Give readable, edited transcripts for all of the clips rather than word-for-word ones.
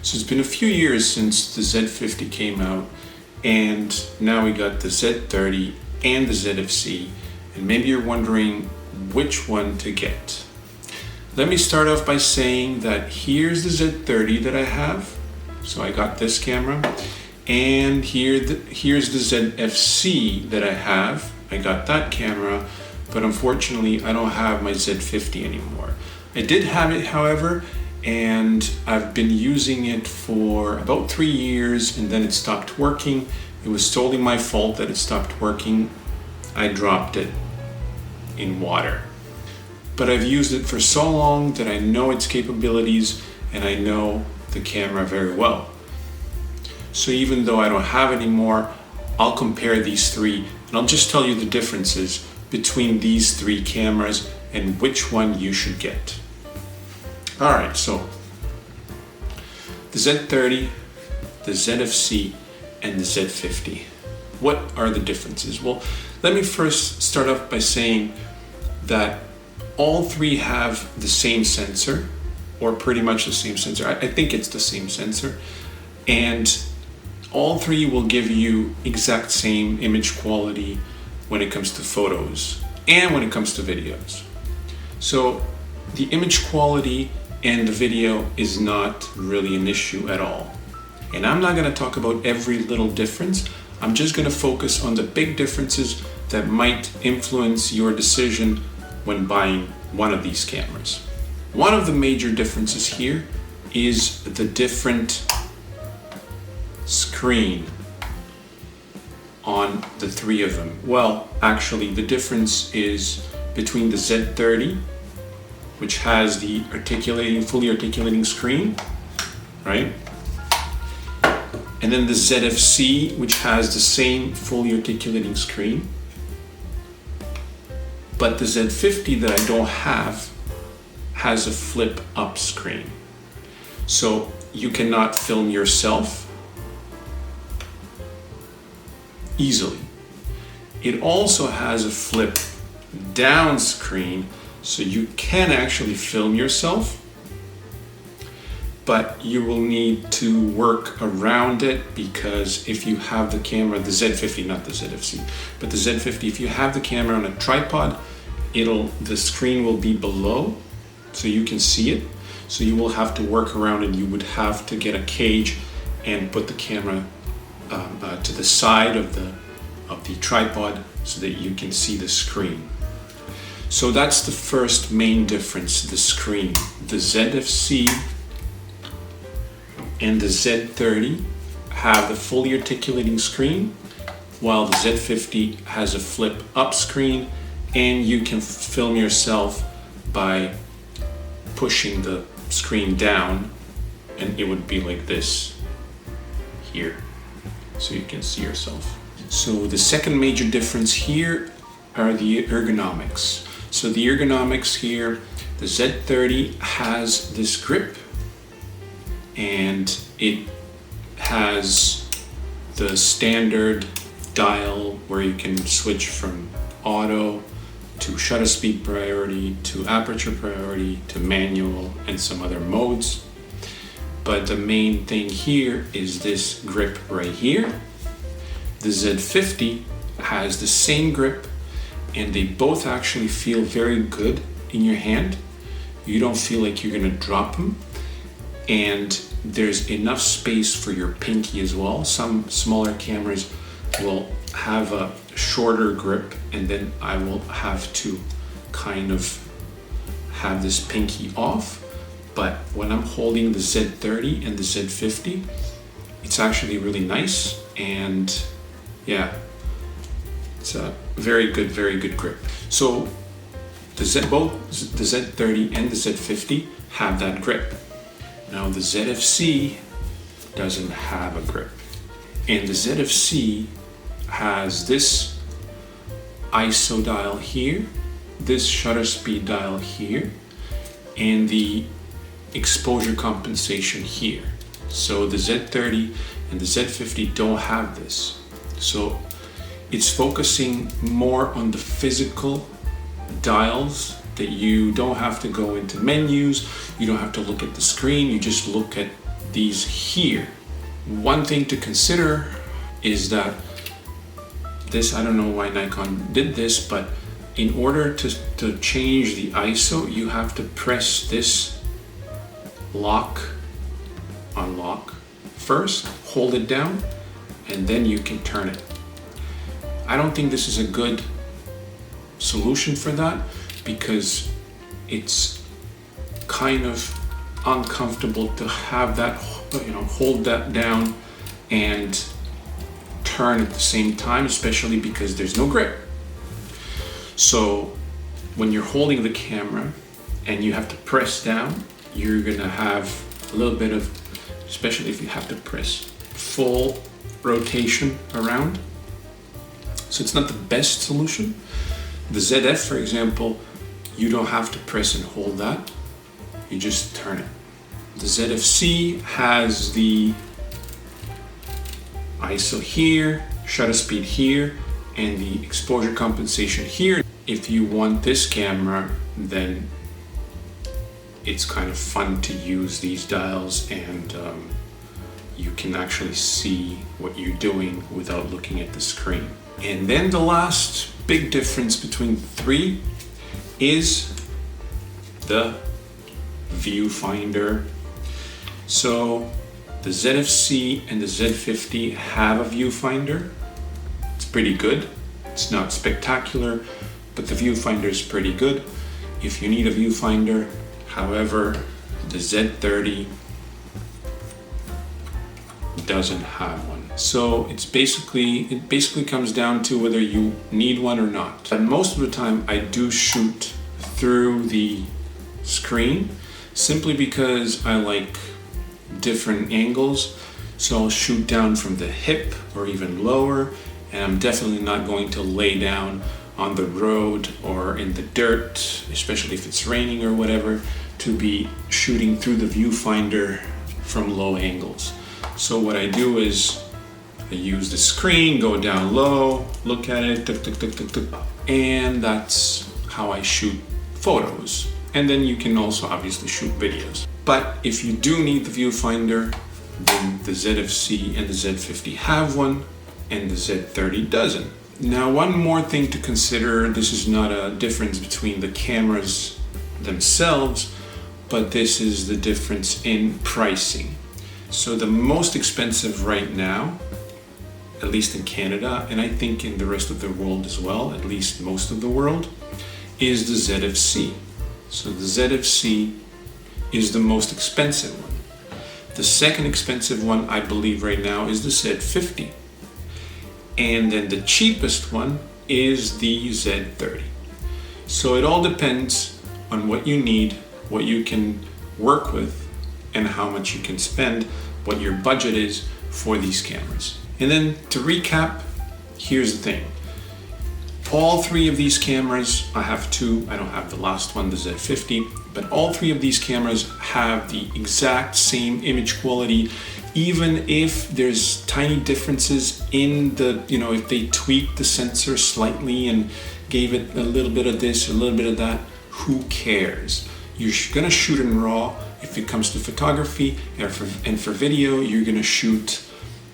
So it's been a few years since the Z50 came out, and now we got the Z30 and the ZFC, and maybe you're wondering which one to get. Let me start off by saying that here's the Z30 that I have. So I got this camera, and here's the ZFC that I have. I got that camera, but unfortunately I don't have my Z50 anymore. I did have it, however, and I've been using it for about 3 years, and then it stopped working. It was totally my fault that it stopped working. I dropped it in water. But I've used it for so long that I know its capabilities and I know the camera very well. So even though I don't have it anymore, I'll compare these three and I'll just tell you the differences between these three cameras and which one you should get. Alright, so the Z30, the ZFC, and the Z50. What are the differences? Well, let me first start off by saying that all three have the same sensor, or pretty much the same sensor. I think it's the same sensor, and all three will give you exact same image quality when it comes to photos and when it comes to videos. So the image quality and the video is not really an issue at all. And I'm not going to talk about every little difference. I'm just going to focus on the big differences that might influence your decision when buying one of these cameras. One of the major differences here is the different screen on the three of them. Well, actually the difference is between the Z30, which has the fully articulating screen, right? And then the ZFC, which has the same fully articulating screen. But the Z50 that I don't have has a flip up screen. So you cannot film yourself easily. It also has a flip down screen, so you can actually film yourself, but you will need to work around it, because if you have the camera, the Z50, not the ZFC, but the Z50, if you have the camera on a tripod, the screen will be below, so you can see it. So you will have to work around it. You would have to get a cage and put the camera to the side of the tripod so that you can see the screen. So that's the first main difference, the screen. The ZFC and the Z30 have the fully articulating screen, while the Z50 has a flip up screen, and you can film yourself by pushing the screen down, and it would be like this here, so you can see yourself. So the second major difference here are the ergonomics. So the ergonomics here, the Z30 has this grip, and it has the standard dial where you can switch from auto to shutter speed priority to aperture priority to manual and some other modes. But the main thing here is this grip right here. The Z50 has the same grip, and they both actually feel very good in your hand. You don't feel like you're gonna drop them, and there's enough space for your pinky as well. Some smaller cameras will have a shorter grip, and then I will have to kind of have this pinky off. But when I'm holding the Z30 and the Z50, it's actually really nice, and yeah, it's a very good grip. So both the Z30 and the Z50 have that grip. Now the ZFC doesn't have a grip, and the ZFC has this ISO dial here, this shutter speed dial here, and the exposure compensation here. So the Z30 and the Z50 don't have this. So it's focusing more on the physical dials, that you don't have to go into menus, you don't have to look at the screen, you just look at these here. One thing to consider is that this, I don't know why Nikon did this, but in order to change the ISO, you have to press this lock, unlock first, hold it down, and then you can turn it. I don't think this is a good solution for that because it's kind of uncomfortable to have that, hold that down and turn at the same time, especially because there's no grip. So when you're holding the camera and you have to press down, you're gonna have a little bit of, especially if you have to press full rotation around. So it's not the best solution. The ZF, for example, you don't have to press and hold that. You just turn it. The ZFC has the ISO here, shutter speed here, and the exposure compensation here. If you want this camera, then it's kind of fun to use these dials, and you can actually see what you're doing without looking at the screen. And then the last big difference between the three is the viewfinder. So the ZFC and the Z50 have a viewfinder. It's pretty good. It's not spectacular, but the viewfinder is pretty good if you need a viewfinder. However, the Z30 doesn't have one. So it basically comes down to whether you need one or not. And most of the time I do shoot through the screen simply because I like different angles. So I'll shoot down from the hip or even lower, and I'm definitely not going to lay down on the road or in the dirt, especially if it's raining or whatever, to be shooting through the viewfinder from low angles. So what I do is I use the screen, go down low, look at it, tuk, tuk, tuk, tuk, tuk, and that's how I shoot photos. And then you can also obviously shoot videos. But if you do need the viewfinder, then the ZFC and the Z50 have one, and the Z30 doesn't. Now, one more thing to consider, this is not a difference between the cameras themselves, but this is the difference in pricing. So the most expensive right now, at least in Canada, and I think in the rest of the world as well, at least most of the world, is the ZFC. So the ZFC is the most expensive one. The second expensive one, I believe right now, is the Z50. And then the cheapest one is the Z30. So it all depends on what you need, what you can work with, and how much you can spend, what your budget is for these cameras. And then to recap, here's the thing. All three of these cameras, I have two, I don't have the last one, the Z50, but all three of these cameras have the exact same image quality, even if there's tiny differences in the, if they tweaked the sensor slightly and gave it a little bit of this, a little bit of that, who cares? You're gonna shoot in RAW. If it comes to photography and for video, you're gonna shoot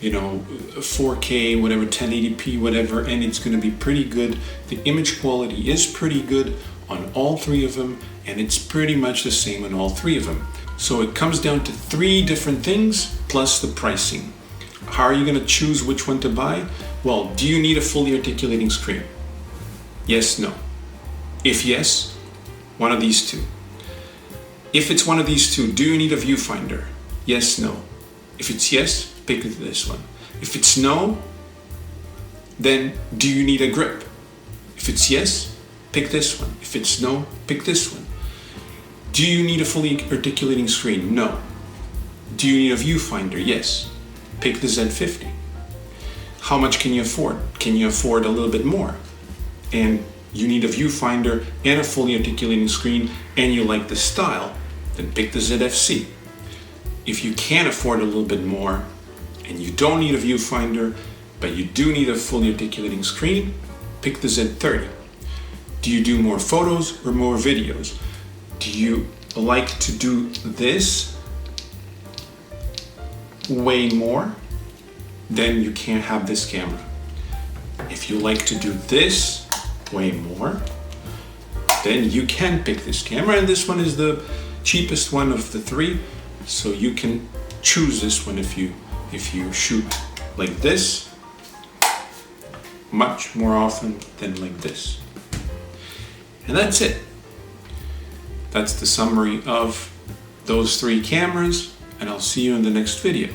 4K, whatever, 1080p, whatever, and it's going to be pretty good. The image quality is pretty good on all three of them, and it's pretty much the same on all three of them. So it comes down to three different things plus the pricing. How are you going to choose which one to buy? Well, do you need a fully articulating screen? Yes, no. If yes, one of these two. If it's one of these two, do you need a viewfinder? Yes, no. If it's yes, pick this one. If it's no, then do you need a grip? If it's yes, pick this one. If it's no, pick this one. Do you need a fully articulating screen? No. Do you need a viewfinder? Yes. Pick the Z50. How much can you afford? Can you afford a little bit more? And you need a viewfinder and a fully articulating screen, and you like the style, then pick the ZFC. If you can afford a little bit more, and you don't need a viewfinder, but you do need a fully articulating screen, pick the Z30. Do you do more photos or more videos? Do you like to do this way more, then you can't have this camera. If you like to do this way more, then you can pick this camera, and this one is the cheapest one of the three, so you can choose this one if you shoot like this much more often than like this. And that's it. That's the summary of those three cameras, and I'll see you in the next video.